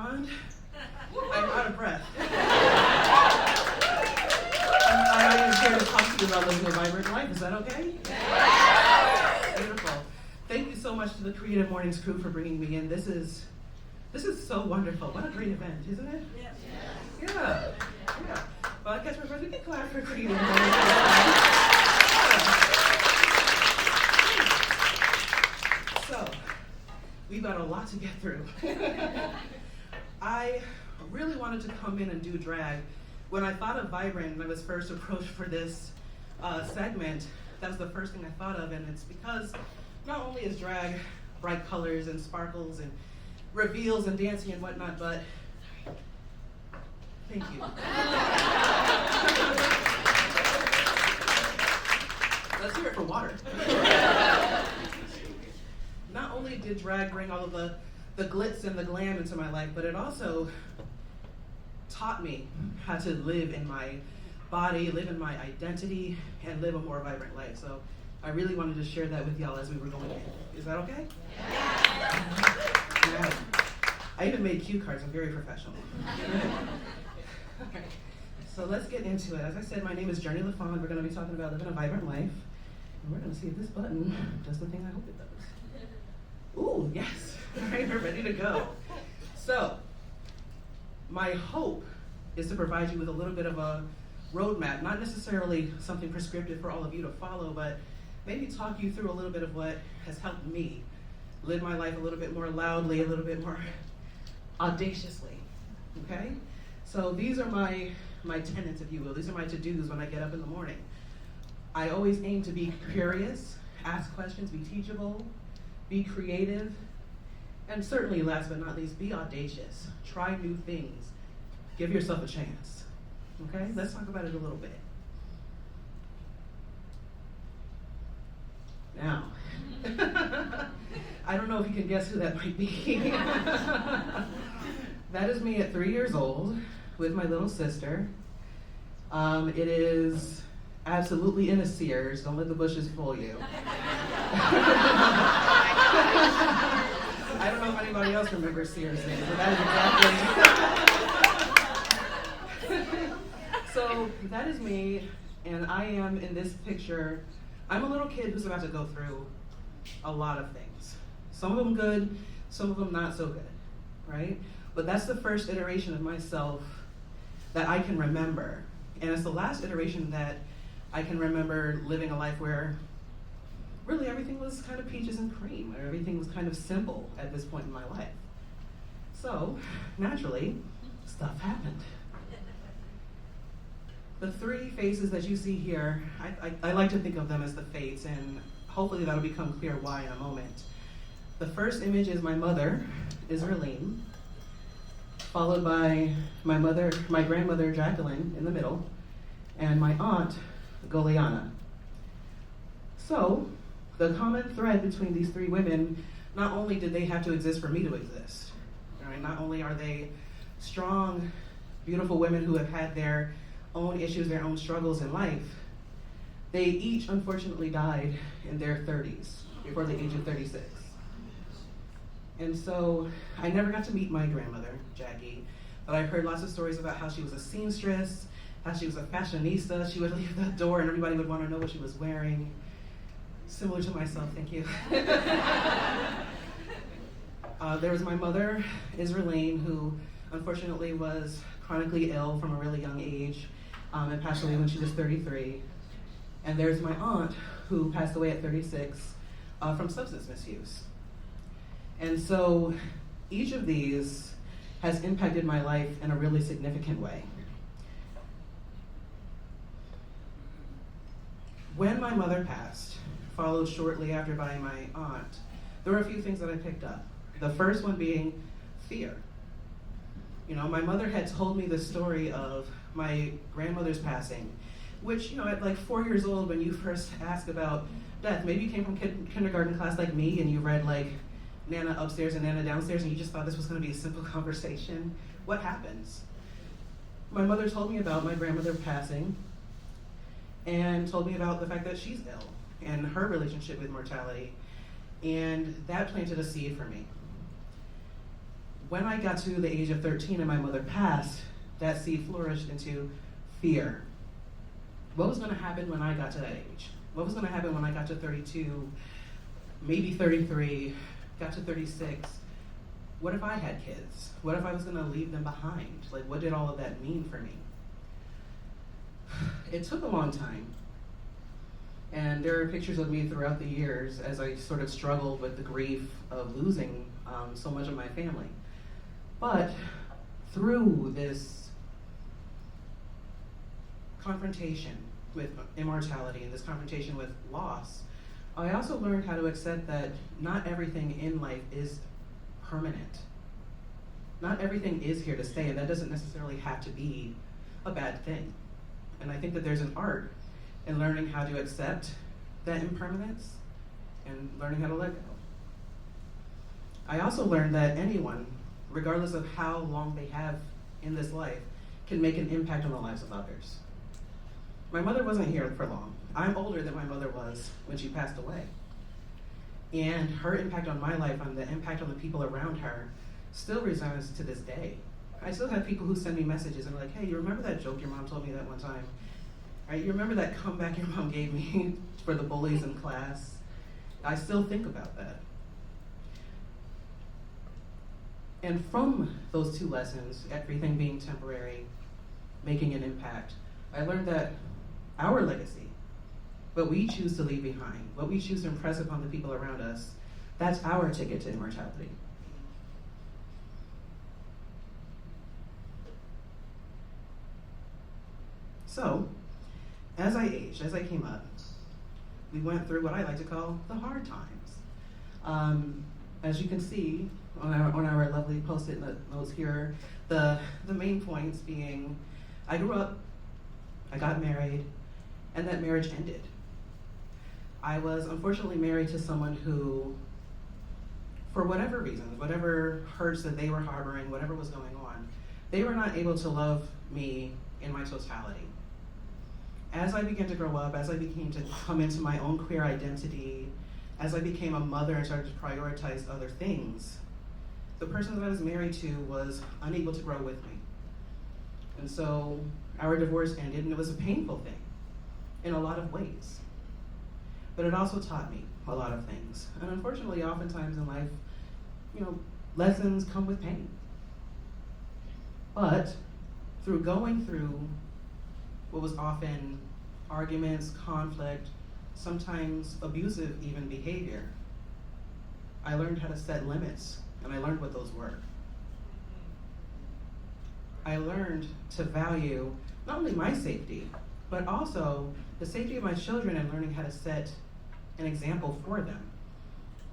LaFond. I'm out of breath. I'm here to talk to you about living a vibrant life. Is that okay? Beautiful. Thank you so much to the Creative Mornings crew for bringing me in. This is so wonderful. What a great event, isn't it? Yeah. Well, I catch my breath. We can clap for Creative Mornings. So, we've got a lot to get through. I really wanted to come in and do drag. When I thought of vibrant and I was first approached for this segment, that was the first thing I thought of, and it's because not only is drag bright colors and sparkles and reveals and dancing and whatnot, but thank you. Let's hear it for water. Not only did drag bring all of the glitz and the glam into my life, but it also taught me how to live in my body, live in my identity, and live a more vibrant life. So I really wanted to share that with y'all as we were going in. Is that okay? Yeah. I even made cue cards. I'm very professional. Okay. So let's get into it. As I said, my name is Journee LaFond. We're going to be talking about living a vibrant life. And we're going to see if this button does the thing I hope it does. Ooh, yes. All right, we're ready to go. So, my hope is to provide you with a little bit of a roadmap, not necessarily something prescriptive for all of you to follow, but maybe talk you through a little bit of what has helped me live my life a little bit more loudly, a little bit more audaciously, okay? So these are my tenets, if you will. These are my to-dos when I get up in the morning. I always aim to be curious, ask questions, be teachable, be creative, and certainly, last but not least, be audacious. Try new things. Give yourself a chance. Okay? Let's talk about it a little bit. Now, I don't know if you can guess who that might be. That is me at 3 years old with my little sister. It is absolutely in a Sears. Don't let the bushes fool you. I don't know if anybody else remembers Sears days, but that is exactly. So that is me, and I am in this picture. I'm a little kid who's about to go through a lot of things. Some of them good, some of them not so good, right? But that's the first iteration of myself that I can remember. And it's the last iteration that I can remember living a life where really everything was kind of peaches and cream, or everything was kind of simple at this point in my life. So, naturally, stuff happened. The three faces that you see here, I like to think of them as the fates, and hopefully that'll become clear why in a moment. The first image is my mother, Israeline, followed by my grandmother, Jacqueline, in the middle, and my aunt, Goliana. So, the common thread between these three women, not only did they have to exist for me to exist, right? Not only are they strong, beautiful women who have had their own issues, their own struggles in life, they each unfortunately died in their 30s, before the age of 36. And so I never got to meet my grandmother, Jackie, but I've heard lots of stories about how she was a seamstress, how she was a fashionista. She would leave the door and everybody would want to know what she was wearing. Similar to myself, thank you. There was my mother, Israeline, who unfortunately was chronically ill from a really young age and passed away when she was 33. And there's my aunt, who passed away at 36 from substance misuse. And so each of these has impacted my life in a really significant way. When my mother passed, followed shortly after by my aunt, there were a few things that I picked up. The first one being fear. You know, my mother had told me the story of my grandmother's passing, which, you know, at like 4 years old, when you first ask about death, maybe you came from kindergarten class like me and you read like Nana upstairs and Nana downstairs and you just thought this was going to be a simple conversation. What happens? My mother told me about my grandmother passing and told me about the fact that she's ill and her relationship with mortality, and that planted a seed for me. when I got to the age of 13 and my mother passed, that seed flourished into fear. What was going to happen when I got to that age? What was going to happen when I got to 32, maybe 33, got to 36? What if I had kids? What if I was going to leave them behind? Like, what did all of that mean for me? It took a long time. And there are pictures of me throughout the years as I sort of struggled with the grief of losing so much of my family. But through this confrontation with immortality and this confrontation with loss, I also learned how to accept that not everything in life is permanent. Not everything is here to stay, and that doesn't necessarily have to be a bad thing. And I think that there's an art in learning how to accept that impermanence and learning how to let go. I also learned that anyone, regardless of how long they have in this life, can make an impact on the lives of others. My mother wasn't here for long. I'm older than my mother was when she passed away. And her impact on my life, and the impact on the people around her, still resounds to this day. I still have people who send me messages and are like, hey, you remember that joke your mom told me that one time? Right? You remember that comeback your mom gave me for the bullies in class? I still think about that. And from those two lessons, everything being temporary, making an impact, I learned that our legacy, what we choose to leave behind, what we choose to impress upon the people around us, that's our ticket to immortality. So, as I aged, as I came up, we went through what I like to call the hard times. As you can see on our lovely post-it notes here, the main points being, I grew up, I got married, and that marriage ended. I was unfortunately married to someone who, for whatever reasons, whatever hurts that they were harboring, whatever was going on, they were not able to love me in my totality. As I began to grow up, as I began to come into my own queer identity, as I became a mother and started to prioritize other things, the person that I was married to was unable to grow with me. And so our divorce ended, and it was a painful thing in a lot of ways. But it also taught me a lot of things. And unfortunately, oftentimes in life, lessons come with pain. But through going through what was often arguments, conflict, sometimes abusive even behavior, I learned how to set limits, and I learned what those were. I learned to value not only my safety, but also the safety of my children, and learning how to set an example for them.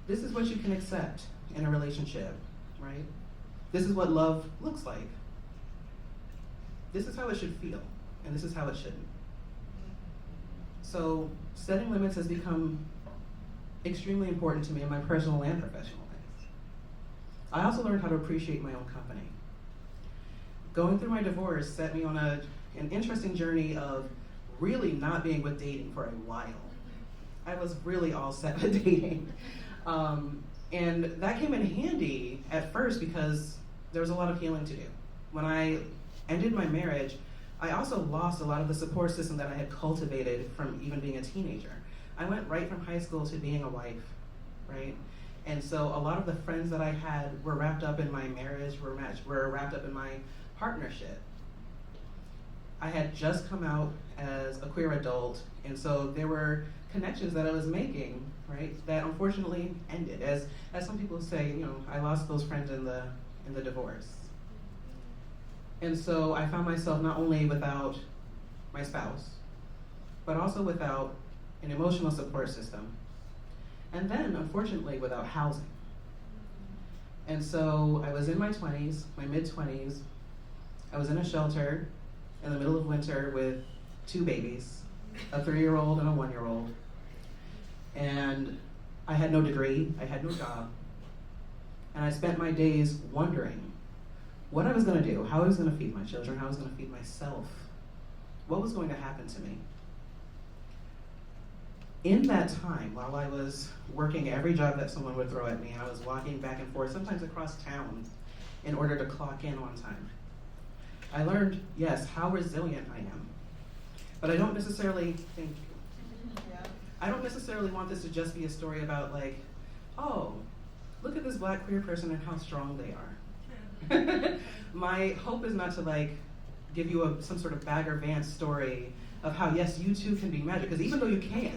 This is what you can accept in a relationship, right? This is what love looks like. This is how it should feel, and this is how it shouldn't. So setting limits has become extremely important to me in my personal and professional life. I also learned how to appreciate my own company. Going through my divorce set me on an interesting journey of really not being with dating for a while. I was really all set with dating. And that came in handy at first because there was a lot of healing to do. When I ended my marriage, I also lost a lot of the support system that I had cultivated from even being a teenager. I went right from high school to being a wife, right? And so a lot of the friends that I had were wrapped up in my marriage, were wrapped up in my partnership. I had just come out as a queer adult, and so there were connections that I was making, right, that unfortunately ended. As some people say, I lost those friends in the divorce. And so I found myself not only without my spouse, but also without an emotional support system. And then, unfortunately, without housing. And so I was in my 20s, my mid-20s. I was in a shelter in the middle of winter with 2 babies, a 3-year-old and a 1-year-old. And I had no degree, I had no job. And I spent my days wondering what I was going to do, how I was going to feed my children, how I was going to feed myself, what was going to happen to me. In that time, while I was working every job that someone would throw at me, I was walking back and forth, sometimes across town, in order to clock in on time. I learned, yes, how resilient I am. But I don't necessarily think, I don't necessarily want this to just be a story about like, oh, look at this Black queer person and how strong they are. My hope is not to like give you some sort of Bagger Vance story of how yes, you too can be magic, because even though you can,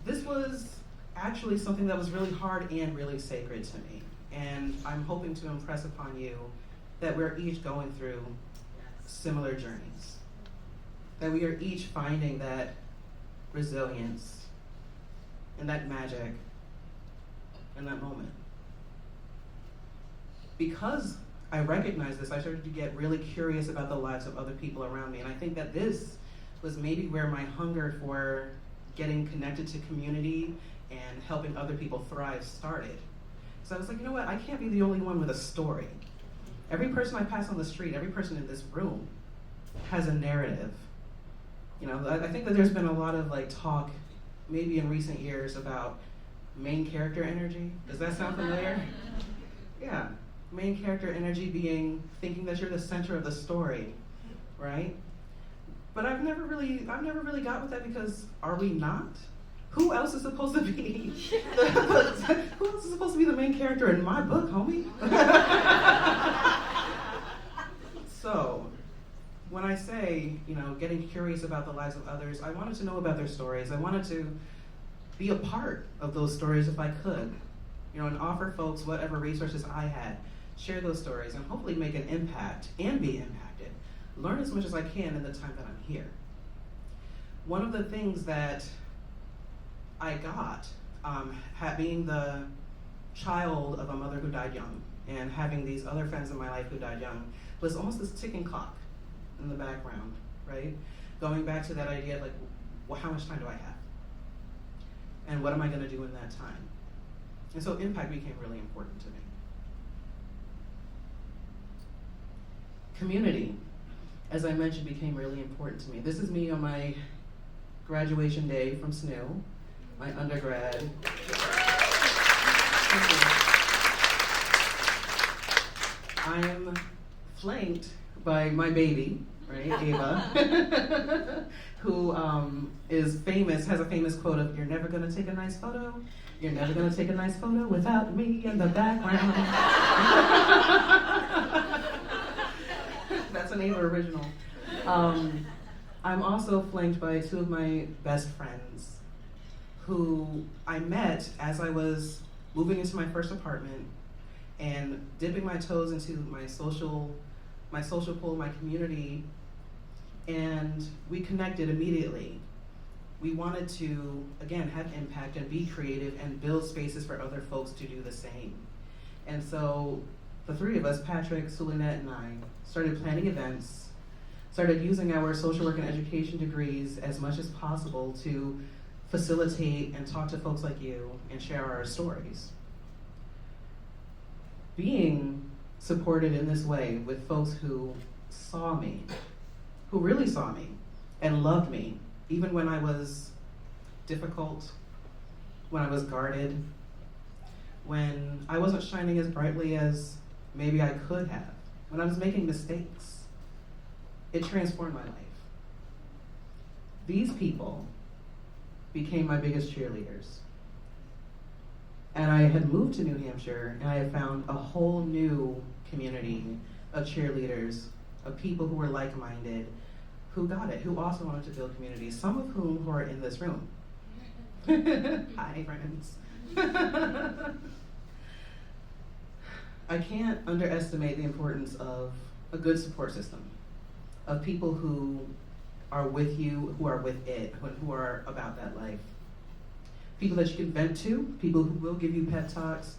this was actually something that was really hard and really sacred to me. And I'm hoping to impress upon you that we're each going through similar journeys. That we are each finding that resilience and that magic in that moment. Because I recognized this, I started to get really curious about the lives of other people around me. And I think that this was maybe where my hunger for getting connected to community and helping other people thrive started. So I was like, you know what, I can't be the only one with a story. Every person I pass on the street, every person in this room has a narrative. You know, I think that there's been a lot of like talk, maybe in recent years, about main character energy. Does that sound familiar? Yeah, main character energy being thinking that you're the center of the story, right? But I've never really got with that, because are we not? Who else is supposed to be who else is supposed to be the main character in my book, homie? So, when I say, you know, getting curious about the lives of others, I wanted to know about their stories. I wanted to be a part of those stories if I could, you know, and offer folks whatever resources I had, share those stories, and hopefully make an impact and be impacted. Learn as much as I can in the time that I'm here. One of the things that I got, being the child of a mother who died young and having these other friends in my life who died young, was almost this ticking clock in the background, right? Going back to that idea of like, well, how much time do I have? And what am I gonna do in that time? And so impact became really important to me. Community, as I mentioned, became really important to me. This is me on my graduation day from SNU, my undergrad. I'm flanked by my baby, right, Ava, who is famous, has a famous quote of, "You're never gonna take a nice photo. You're never gonna take a nice photo without me in the background." That's an Ava original. I'm also flanked by two of my best friends who I met as I was moving into my first apartment and dipping my toes into my social pool, my community, and we connected immediately. We wanted to, again, have impact and be creative and build spaces for other folks to do the same. And so the three of us, Patrick, Sulinette, and I, started planning events, started using our social work and education degrees as much as possible to facilitate and talk to folks like you and share our stories. Being supported in this way with folks who saw me, who really saw me and loved me, even when I was difficult, when I was guarded, when I wasn't shining as brightly as maybe I could have, when I was making mistakes, it transformed my life. These people became my biggest cheerleaders. And I had moved to New Hampshire, and I had found a whole new community of cheerleaders, of people who were like-minded, who got it, who also wanted to build communities, some of whom who are in this room. Hi, friends. I can't underestimate the importance of a good support system, of people who are with you, who are with it, who are about that life. People that you can vent to, people who will give you pep talks,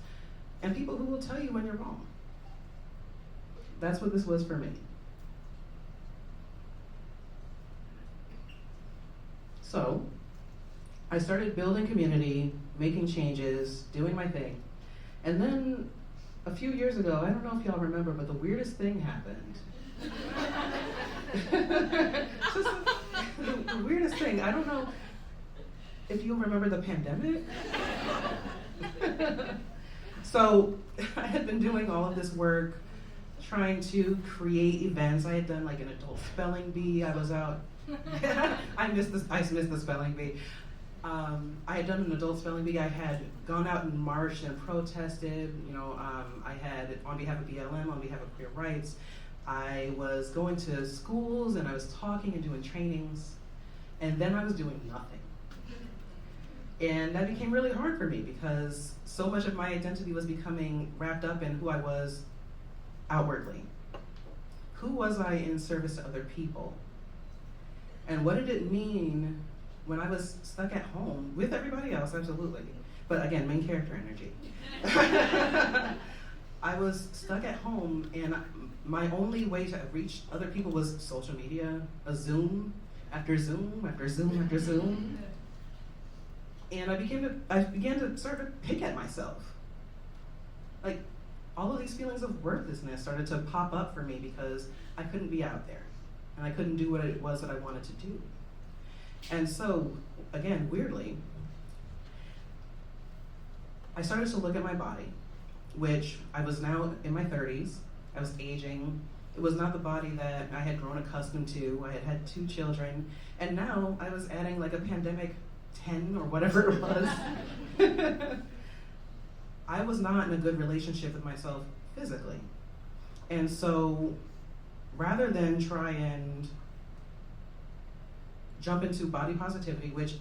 and people who will tell you when you're wrong. That's what this was for me. So, I started building community, making changes, doing my thing. And then, a few years ago, I don't know if y'all remember, but the weirdest thing happened. Just the weirdest thing. I don't know if you'll remember the pandemic. So I had been doing all of this work, trying to create events. I had done like an adult spelling bee. I was out. I missed the spelling bee. I had done an adult spelling bee. I had gone out and marched and protested. I had on behalf of BLM, on behalf of queer rights. I was going to schools and I was talking and doing trainings, and then I was doing nothing. And that became really hard for me because so much of my identity was becoming wrapped up in who I was outwardly. Who was I in service to other people? And what did it mean when I was stuck at home with everybody else? Absolutely. But again, main character energy. I was stuck at home, and my only way to reach other people was social media, a Zoom after Zoom after Zoom after Zoom. And I began to sort of pick at myself. Like, all of these feelings of worthlessness started to pop up for me because I couldn't be out there, and I couldn't do what it was that I wanted to do. And so, again, weirdly, I started to look at my body, which I was now in my 30s. I was aging. It was not the body that I had grown accustomed to. I had had 2 children, and now I was adding like a pandemic 10 or whatever it was. I was not in a good relationship with myself physically. And so rather than try and jump into body positivity, which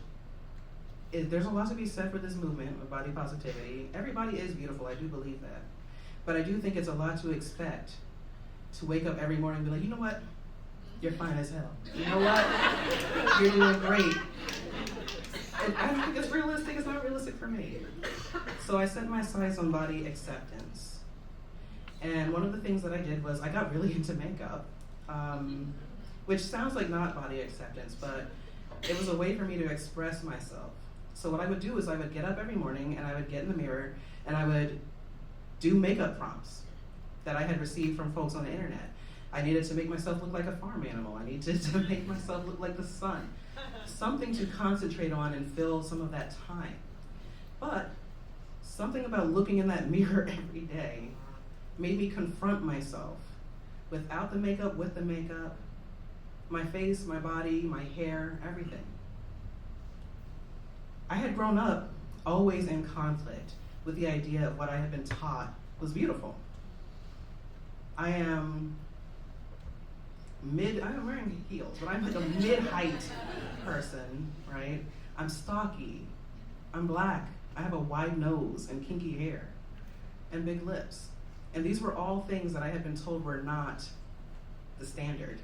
there's a lot to be said for this movement of body positivity. Everybody is beautiful, I do believe that. But I do think it's a lot to expect to wake up every morning and be like, you know what? You're fine as hell. You know what? You're doing great. And I don't think it's realistic. It's not realistic for me. So I set my sights on body acceptance. And one of the things that I did was I got really into makeup, which sounds like not body acceptance, but it was a way for me to express myself. So what I would do is I would get up every morning and I would get in the mirror and I would do makeup prompts that I had received from folks on the internet. I needed to make myself look like a farm animal. I needed to make myself look like the sun. Something to concentrate on and fill some of that time. But something about looking in that mirror every day made me confront myself without the makeup, with the makeup, my face, my body, my hair, everything. I had grown up always in conflict with the idea of what I had been taught was beautiful. I am wearing heels, but I'm like a mid-height person, right? I'm stocky, I'm black, I have a wide nose and kinky hair and big lips. And these were all things that I had been told were not the standard,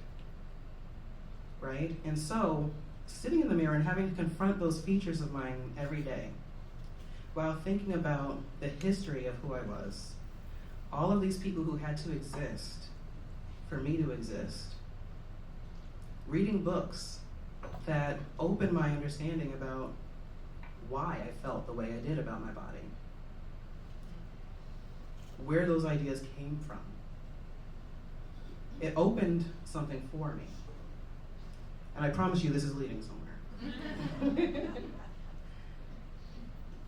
right? And so, sitting in the mirror and having to confront those features of mine every day, while thinking about the history of who I was, all of these people who had to exist for me to exist, reading books that opened my understanding about why I felt the way I did about my body, where those ideas came from. It opened something for me. And I promise you this is leading somewhere.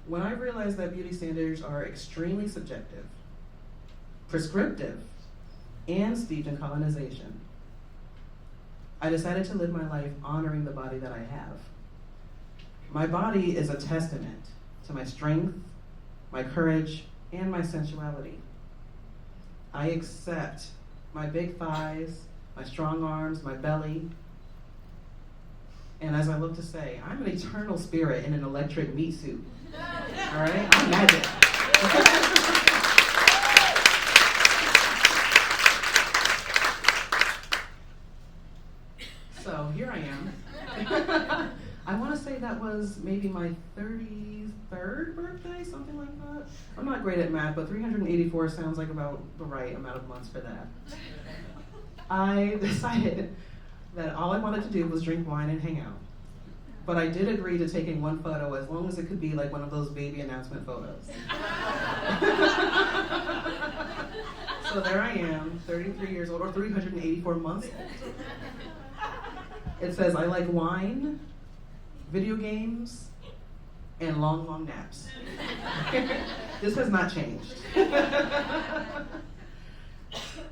When I realized that beauty standards are extremely subjective, prescriptive, and steeped in colonization, I decided to live my life honoring the body that I have. My body is a testament to my strength, my courage, and my sensuality. I accept my big thighs, my strong arms, my belly, and as I look to say, I'm an eternal spirit in an electric meat suit. All right? I'm magic. So here I am. I want to say that was maybe my 33rd birthday, something like that. I'm not great at math, but 384 sounds like about the right amount of months for that. I decided that all I wanted to do was drink wine and hang out. But I did agree to taking one photo as long as it could be like one of those baby announcement photos. So there I am, 33 years old, or 384 months old. It says, I like wine, video games, and long, long naps. This has not changed.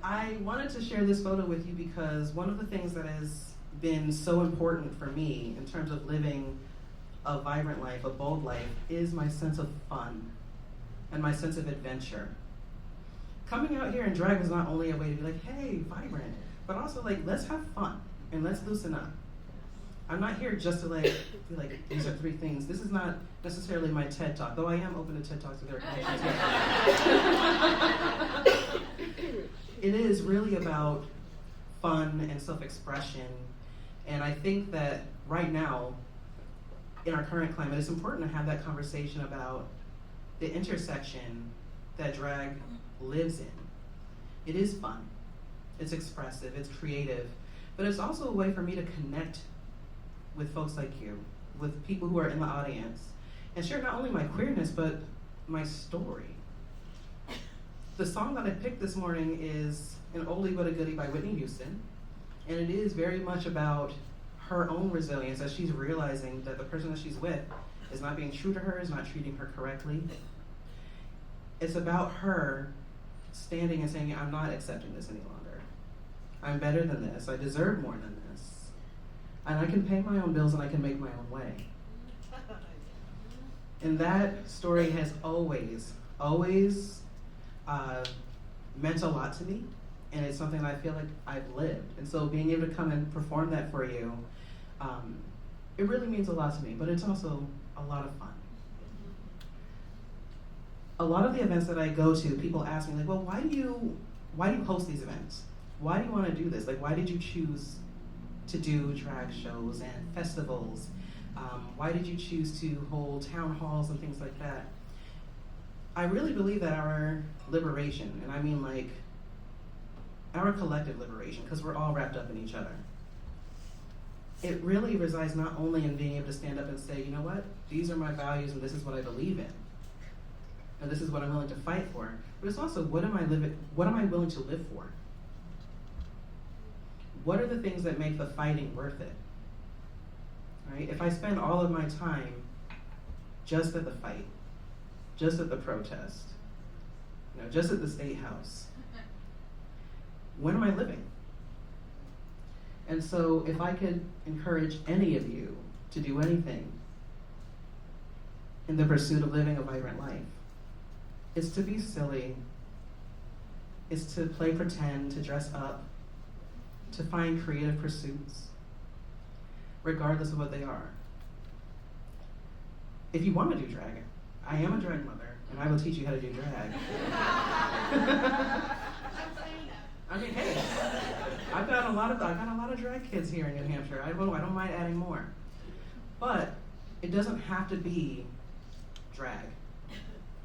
I wanted to share this photo with you because one of the things that has been so important for me in terms of living a vibrant life, a bold life, is my sense of fun and my sense of adventure. Coming out here in drag is not only a way to be like, hey, vibrant, but also like, let's have fun and let's loosen up. I'm not here just to like be like, these are 3 things. This is not necessarily my TED Talk, though I am open to TED Talks if there are connections. It is really about fun and self-expression. And I think that right now, in our current climate, it's important to have that conversation about the intersection that drag lives in. It is fun, it's expressive, it's creative, but it's also a way for me to connect with folks like you, with people who are in the audience, and share not only my queerness, but my story. The song that I picked this morning is An Oldie But a Goodie by Whitney Houston, and it is very much about her own resilience as she's realizing that the person that she's with is not being true to her, is not treating her correctly. It's about her standing and saying, I'm not accepting this any longer. I'm better than this, I deserve more than this. And I can pay my own bills and I can make my own way. And that story has always meant a lot to me, and it's something that I feel like I've lived. And so being able to come and perform that for you, it really means a lot to me, but it's also a lot of fun. A lot of the events that I go to, people ask me like, well, why do you host these events? Why do you want to do this? Like, why did you choose to do drag shows and festivals? Why did you choose to hold town halls and things like that? I really believe that our liberation, and I mean like our collective liberation, because we're all wrapped up in each other, it really resides not only in being able to stand up and say, you know what, these are my values and this is what I believe in, and this is what I'm willing to fight for, but it's also what am I willing to live for? What are the things that make the fighting worth it? Right? If I spend all of my time just at the fight, just at the protest, just at the State House, when am I living? And so if I could encourage any of you to do anything in the pursuit of living a vibrant life, it's to be silly, it's to play pretend, to dress up, to find creative pursuits, regardless of what they are. If you want to do drag, I am a drag mother, and I will teach you how to do drag. I mean, hey, I've got a lot of drag kids here in New Hampshire. I don't mind adding more, but it doesn't have to be drag.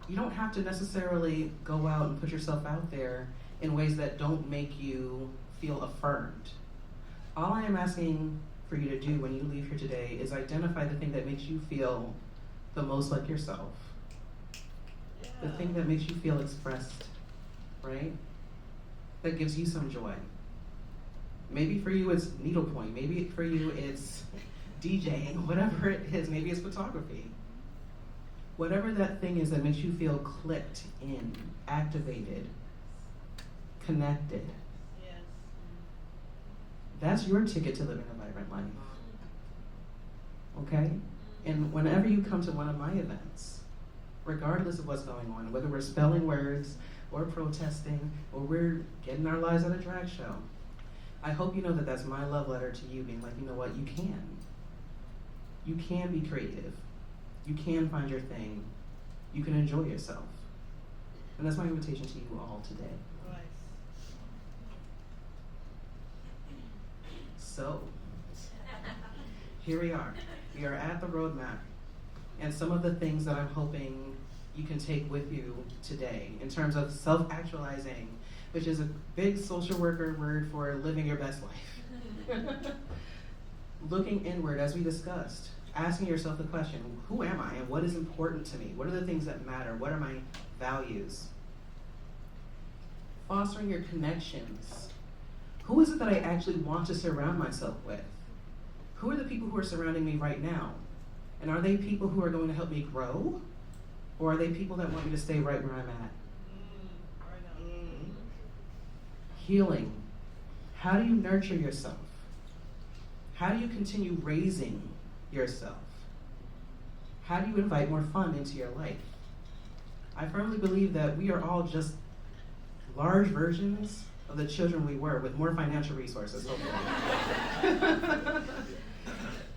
You don't have to necessarily go out and put yourself out there in ways that don't make you feel affirmed. All I am asking for you to do when you leave here today is identify the thing that makes you feel the most like yourself. Yeah. The thing that makes you feel expressed, right? That gives you some joy. Maybe for you it's needlepoint, maybe for you it's DJing, whatever it is, maybe it's photography. Whatever that thing is that makes you feel clicked in, activated, connected. Yes. That's your ticket to living a vibrant life. Okay? And whenever you come to one of my events, regardless of what's going on, whether we're spelling words or protesting or we're getting our lives at a drag show, I hope you know that that's my love letter to you, being like, you know what, you can. You can be creative. You can find your thing. You can enjoy yourself. And that's my invitation to you all today. Right. So, here we are. We are at the roadmap. And some of the things that I'm hoping you can take with you today in terms of self-actualizing, which is a big social worker word for living your best life. Looking inward, as we discussed, asking yourself the question, who am I and what is important to me? What are the things that matter? What are my values? Fostering your connections. Who is it that I actually want to surround myself with? Who are the people who are surrounding me right now? And are they people who are going to help me grow? Or are they people that want me to stay right where I'm at? Healing. How do you nurture yourself? How do you continue raising yourself? How do you invite more fun into your life? I firmly believe that we are all just large versions of the children we were with more financial resources, hopefully.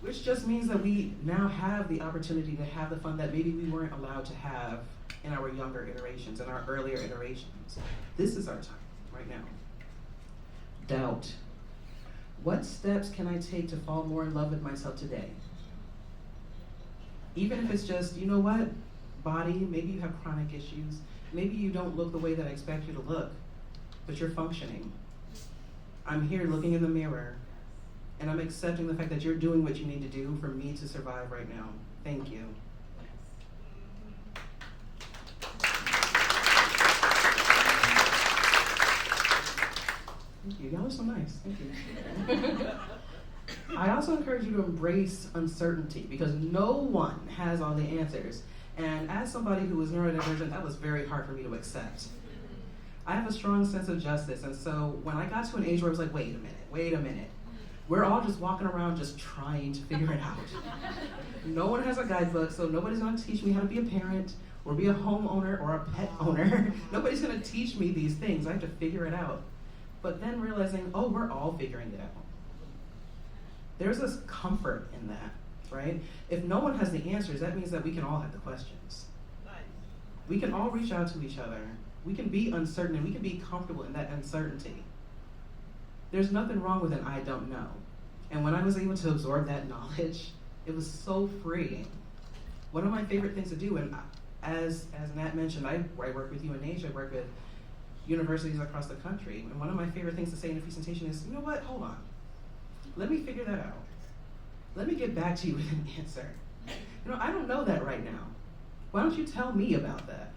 Which just means that we now have the opportunity to have the fun that maybe we weren't allowed to have in our younger iterations, in our earlier iterations. This is our time, right now. Doubt. What steps can I take to fall more in love with myself today? Even if it's just, you know what, body, maybe you have chronic issues, maybe you don't look the way that I expect you to look, but you're functioning. I'm here looking in the mirror, and I'm accepting the fact that you're doing what you need to do for me to survive right now. Thank you. Thank you. Y'all are so nice. Thank you. I also encourage you to embrace uncertainty because no one has all the answers. And as somebody who was neurodivergent, that was very hard for me to accept. I have a strong sense of justice, and so when I got to an age where I was like, wait a minute. We're all just walking around just trying to figure it out. No one has a guidebook, so nobody's gonna teach me how to be a parent or be a homeowner or a pet owner. Nobody's gonna teach me these things. I have to figure it out. But then realizing, oh, we're all figuring it out. There's this comfort in that, right? If no one has the answers, that means that we can all have the questions. We can all reach out to each other. We can be uncertain and we can be comfortable in that uncertainty. There's nothing wrong with an I don't know. And when I was able to absorb that knowledge, it was so freeing. One of my favorite things to do, and as Nat mentioned, I work with UNH, I work with universities across the country, and one of my favorite things to say in a presentation is, you know what, hold on. Let me figure that out. Let me get back to you with an answer. You know, I don't know that right now. Why don't you tell me about that?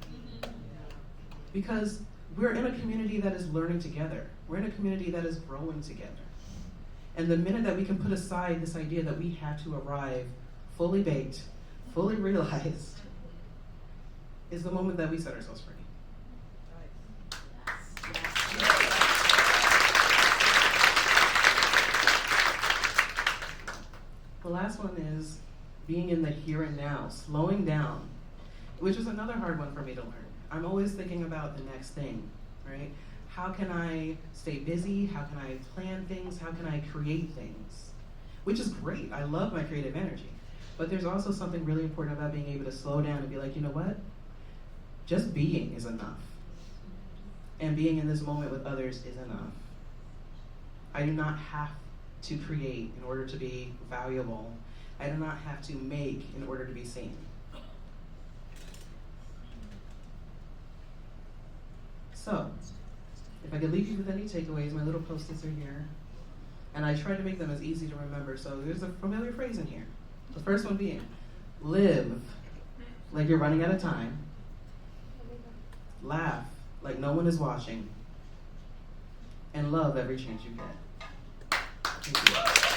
Because we're in a community that is learning together. We're in a community that is growing together. And the minute that we can put aside this idea that we have to arrive fully baked, fully realized, is the moment that we set ourselves free. The last one is being in the here and now, slowing down, which is another hard one for me to learn. I'm always thinking about the next thing, right? How can I stay busy? How can I plan things? How can I create things? Which is great. I love my creative energy. But there's also something really important about being able to slow down and be like, you know what? Just being is enough. And being in this moment with others is enough. I do not have to create in order to be valuable. I do not have to make in order to be seen. So, if I could leave you with any takeaways, my little post-its are here. And I try to make them as easy to remember. So there's a familiar phrase in here. The first one being, live like you're running out of time. Laugh like no one is watching. And love every chance you get. Thank you.